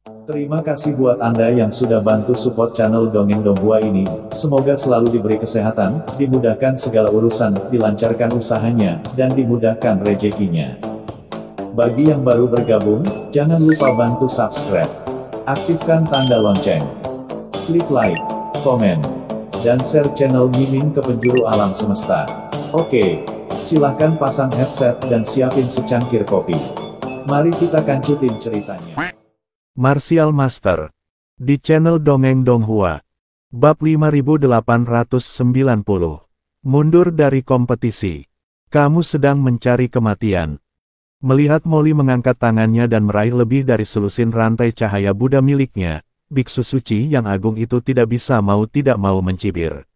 Terima kasih buat Anda yang sudah bantu support channel Dongeng Donghua ini. Semoga selalu diberi kesehatan, dimudahkan segala urusan, dilancarkan usahanya, dan dimudahkan rezekinya. Bagi yang baru bergabung, jangan lupa bantu subscribe. Aktifkan tanda lonceng. Klik like, komen, dan share channel Mimin ke penjuru alam semesta. Oke, silahkan pasang headset dan siapin secangkir kopi. Mari kita kancutin ceritanya. Martial Master di channel Dongeng Donghua. Bab 5890. Mundur dari kompetisi. Kamu sedang mencari kematian. Melihat Molly mengangkat tangannya dan meraih lebih dari selusin rantai cahaya Buddha miliknya, biksu suci yang agung itu tidak tidak mau mencibir.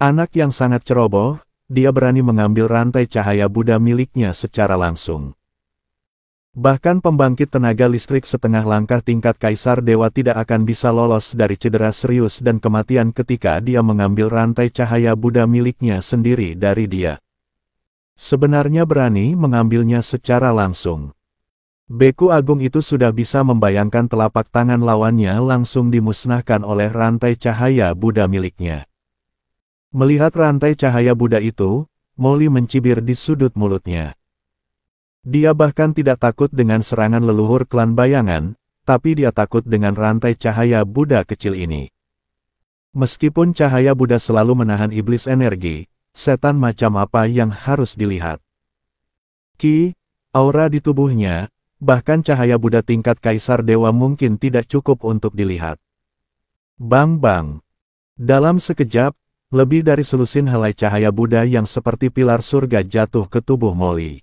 Anak yang sangat ceroboh, dia berani mengambil rantai cahaya Buddha miliknya secara langsung. Bahkan pembangkit tenaga listrik setengah langkah tingkat Kaisar Dewa tidak akan bisa lolos dari cedera serius dan kematian ketika dia mengambil rantai cahaya Buddha miliknya sendiri dari dia. Sebenarnya berani mengambilnya secara langsung. Beku agung itu sudah bisa membayangkan telapak tangan lawannya langsung dimusnahkan oleh rantai cahaya Buddha miliknya. Melihat rantai cahaya Buddha itu, Molly mencibir di sudut mulutnya. Dia bahkan tidak takut dengan serangan leluhur klan bayangan, tapi dia takut dengan rantai cahaya Buddha kecil ini. Meskipun cahaya Buddha selalu menahan iblis energi, setan macam apa yang harus dilihat? Aura di tubuhnya, bahkan cahaya Buddha tingkat Kaisar Dewa mungkin tidak cukup untuk dilihat. Bang-bang. Dalam sekejap, lebih dari selusin helai cahaya Buddha yang seperti pilar surga jatuh ke tubuh Molly.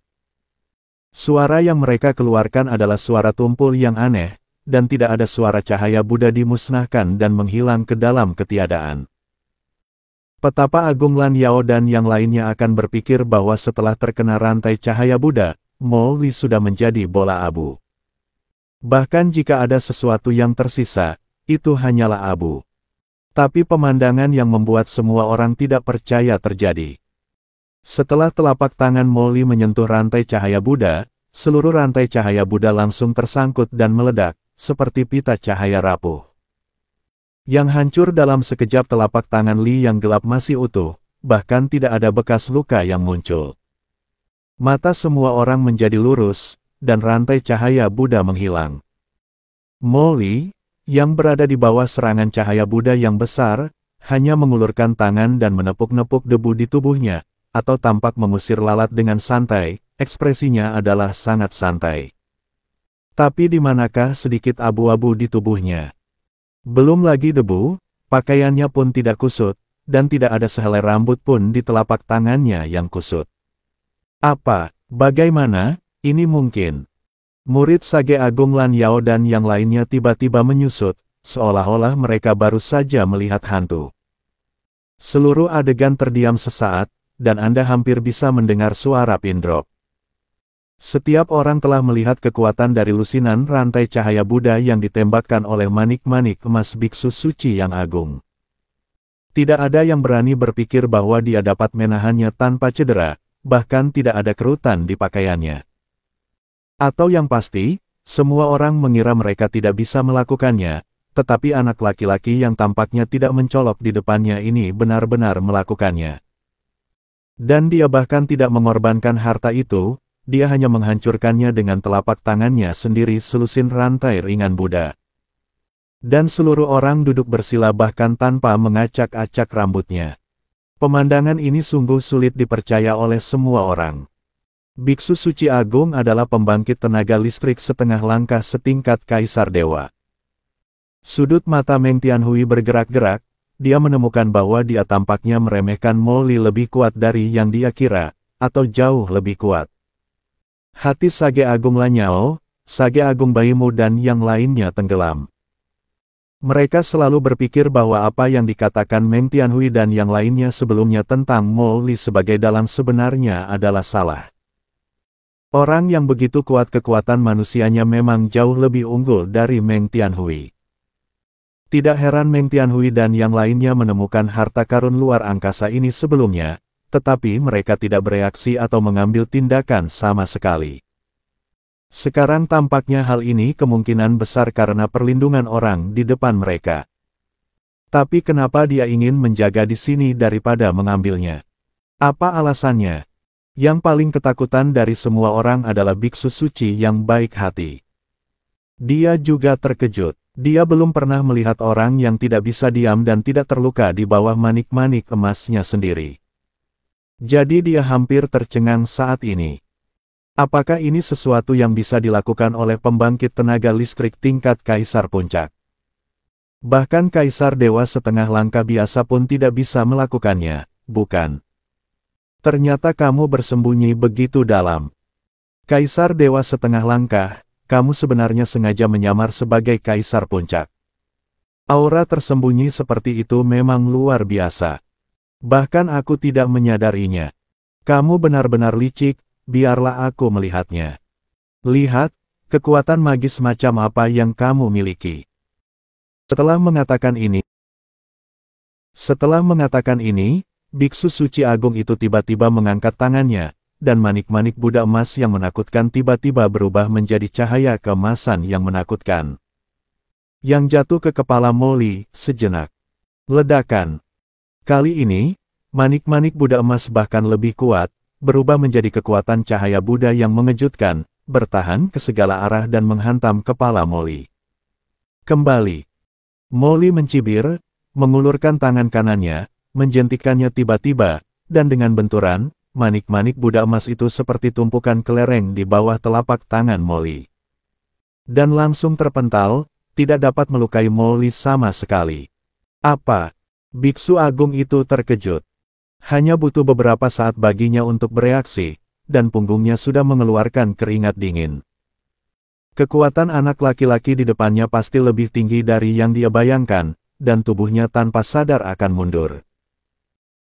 Suara yang mereka keluarkan adalah suara tumpul yang aneh, dan tidak ada suara cahaya Buddha dimusnahkan dan menghilang ke dalam ketiadaan. Petapa Agung Lan Yao dan yang lainnya akan berpikir bahwa setelah terkena rantai cahaya Buddha, Molly sudah menjadi bola abu. Bahkan jika ada sesuatu yang tersisa, itu hanyalah abu. Tapi pemandangan yang membuat semua orang tidak percaya terjadi. Setelah telapak tangan Molly menyentuh rantai cahaya Buddha, seluruh rantai cahaya Buddha langsung tersangkut dan meledak, seperti pita cahaya rapuh. Yang hancur dalam sekejap telapak tangan Li yang gelap masih utuh, bahkan tidak ada bekas luka yang muncul. Mata semua orang menjadi lurus, dan rantai cahaya Buddha menghilang. Molly, yang berada di bawah serangan cahaya Buddha yang besar, hanya mengulurkan tangan dan menepuk-nepuk debu di tubuhnya, atau tampak mengusir lalat dengan santai, ekspresinya adalah sangat santai. Tapi di manakah sedikit abu-abu di tubuhnya? Belum lagi debu, pakaiannya pun tidak kusut, dan tidak ada sehelai rambut pun di telapak tangannya yang kusut. Bagaimana, ini mungkin? Murid Sage Agung Lan Yao dan yang lainnya tiba-tiba menyusut, seolah-olah mereka baru saja melihat hantu. Seluruh adegan terdiam sesaat, dan Anda hampir bisa mendengar suara pin drop. Setiap orang telah melihat kekuatan dari lusinan rantai cahaya Buddha yang ditembakkan oleh manik-manik emas biksu suci yang agung. Tidak ada yang berani berpikir bahwa dia dapat menahannya tanpa cedera, bahkan tidak ada kerutan di pakaiannya. Atau yang pasti, semua orang mengira mereka tidak bisa melakukannya, tetapi anak laki-laki yang tampaknya tidak mencolok di depannya ini benar-benar melakukannya. Dan dia bahkan tidak mengorbankan harta itu, dia hanya menghancurkannya dengan telapak tangannya sendiri selusin rantai ringan Buddha. Dan seluruh orang duduk bersila bahkan tanpa mengacak-acak rambutnya. Pemandangan ini sungguh sulit dipercaya oleh semua orang. Biksu Suci Agung adalah pembangkit tenaga listrik setengah langkah setingkat Kaisar Dewa. Sudut mata Meng Tianhui bergerak-gerak. Dia menemukan bahwa dia tampaknya meremehkan Molly lebih kuat dari yang dia kira, atau jauh lebih kuat. Hati Sage Agung Lan Yao, Sage Agung Baimu dan yang lainnya tenggelam. Mereka selalu berpikir bahwa apa yang dikatakan Meng Tianhui dan yang lainnya sebelumnya tentang Molly sebagai dalang sebenarnya adalah salah. Orang yang begitu kuat kekuatan manusianya memang jauh lebih unggul dari Meng Tianhui. Tidak heran Meng Tianhui dan yang lainnya menemukan harta karun luar angkasa ini sebelumnya, tetapi mereka tidak bereaksi atau mengambil tindakan sama sekali. Sekarang tampaknya hal ini kemungkinan besar karena perlindungan orang di depan mereka. Tapi kenapa dia ingin menjaga di sini daripada mengambilnya? Apa alasannya? Yang paling ketakutan dari semua orang adalah biksu suci yang baik hati. Dia juga terkejut. Dia belum pernah melihat orang yang tidak bisa diam dan tidak terluka di bawah manik-manik emasnya sendiri. Jadi dia hampir tercengang saat ini. Apakah ini sesuatu yang bisa dilakukan oleh pembangkit tenaga listrik tingkat Kaisar Puncak? Bahkan Kaisar Dewa setengah langkah biasa pun tidak bisa melakukannya, bukan? Ternyata kamu bersembunyi begitu dalam. Kaisar Dewa setengah langkah, kamu sebenarnya sengaja menyamar sebagai Kaisar Puncak. Aura tersembunyi seperti itu memang luar biasa. Bahkan aku tidak menyadarinya. Kamu benar-benar licik. Biarlah aku melihatnya. Lihat, kekuatan magis macam apa yang kamu miliki. Setelah mengatakan ini, biksu suci agung itu tiba-tiba mengangkat tangannya, dan manik-manik Buddha emas yang menakutkan tiba-tiba berubah menjadi cahaya keemasan yang menakutkan. Yang jatuh ke kepala Molly, sejenak. Ledakan. Kali ini, manik-manik Buddha emas bahkan lebih kuat, berubah menjadi kekuatan cahaya Buddha yang mengejutkan, bertahan ke segala arah dan menghantam kepala Molly. Kembali. Molly mencibir, mengulurkan tangan kanannya, menjentikannya tiba-tiba, dan dengan benturan, manik-manik Buddha emas itu seperti tumpukan kelereng di bawah telapak tangan Molly. Dan langsung terpental, tidak dapat melukai Molly sama sekali. Apa? Biksu agung itu terkejut. Hanya butuh beberapa saat baginya untuk bereaksi, dan punggungnya sudah mengeluarkan keringat dingin. Kekuatan anak laki-laki di depannya pasti lebih tinggi dari yang dia bayangkan, dan tubuhnya tanpa sadar akan mundur.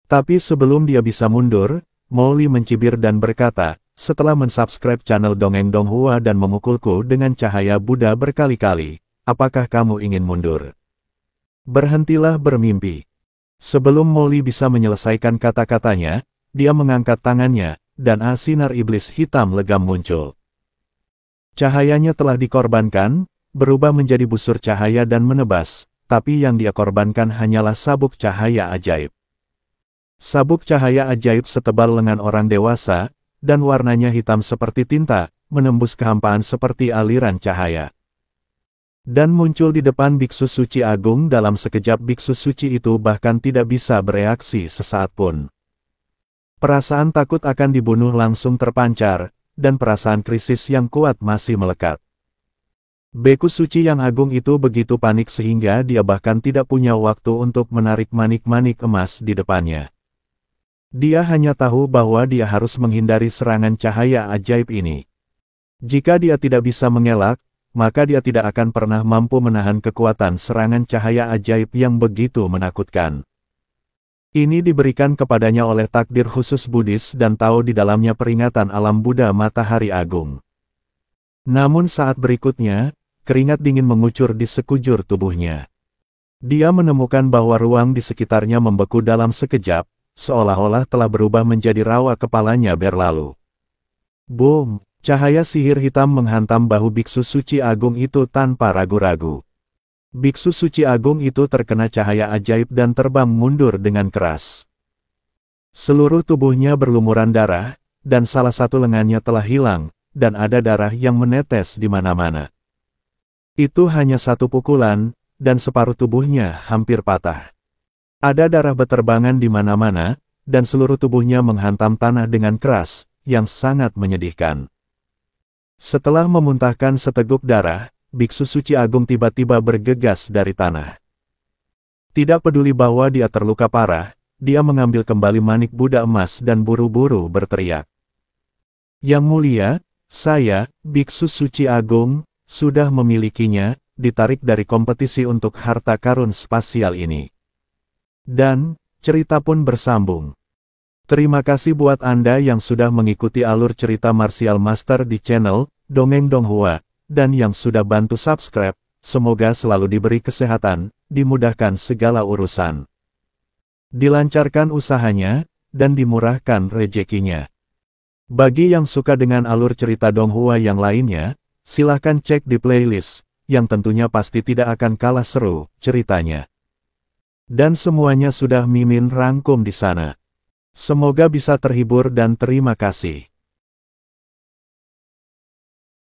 Tapi sebelum dia bisa mundur, Molly mencibir dan berkata, setelah mensubscribe channel Dongeng Donghua dan memukulku dengan cahaya Buddha berkali-kali, apakah kamu ingin mundur? Berhentilah bermimpi. Sebelum Molly bisa menyelesaikan kata-katanya, dia mengangkat tangannya, dan sinar iblis hitam legam muncul. Cahayanya telah dikorbankan, berubah menjadi busur cahaya dan menebas, tapi yang dia korbankan hanyalah sabuk cahaya ajaib. Sabuk cahaya ajaib setebal lengan orang dewasa, dan warnanya hitam seperti tinta, menembus kehampaan seperti aliran cahaya. Dan muncul di depan biksu suci agung. Dalam sekejap biksu suci itu bahkan tidak bisa bereaksi sesaat pun. Perasaan takut akan dibunuh langsung terpancar, dan perasaan krisis yang kuat masih melekat. Biksu suci yang agung itu begitu panik sehingga dia bahkan tidak punya waktu untuk menarik manik-manik emas di depannya. Dia hanya tahu bahwa dia harus menghindari serangan cahaya ajaib ini. Jika dia tidak bisa mengelak, maka dia tidak akan pernah mampu menahan kekuatan serangan cahaya ajaib yang begitu menakutkan. Ini diberikan kepadanya oleh takdir khusus Buddhis dan tahu di dalamnya peringatan alam Buddha Matahari Agung. Namun saat berikutnya, keringat dingin mengucur di sekujur tubuhnya. Dia menemukan bahwa ruang di sekitarnya membeku dalam sekejap, seolah-olah telah berubah menjadi rawa kepalanya berlalu. Boom! Cahaya sihir hitam menghantam bahu biksu suci agung itu tanpa ragu-ragu. Biksu suci agung itu terkena cahaya ajaib dan terbang mundur dengan keras. Seluruh tubuhnya berlumuran darah, dan salah satu lengannya telah hilang, dan ada darah yang menetes di mana-mana. Itu hanya satu pukulan, dan separuh tubuhnya hampir patah. Ada darah beterbangan di mana-mana, dan seluruh tubuhnya menghantam tanah dengan keras, yang sangat menyedihkan. Setelah memuntahkan seteguk darah, biksu suci agung tiba-tiba bergegas dari tanah. Tidak peduli bahwa dia terluka parah, dia mengambil kembali manik Buddha emas dan buru-buru berteriak. Yang mulia, saya, biksu suci agung, sudah memilikinya, ditarik dari kompetisi untuk harta karun spasial ini. Dan, cerita pun bersambung. Terima kasih buat Anda yang sudah mengikuti alur cerita Martial Master di channel Dongeng Donghua, dan yang sudah bantu subscribe. Semoga selalu diberi kesehatan, dimudahkan segala urusan, dilancarkan usahanya, dan dimurahkan rezekinya. Bagi yang suka dengan alur cerita Donghua yang lainnya, silahkan cek di playlist, yang tentunya pasti tidak akan kalah seru ceritanya. Dan semuanya sudah Mimin rangkum di sana. Semoga bisa terhibur dan terima kasih.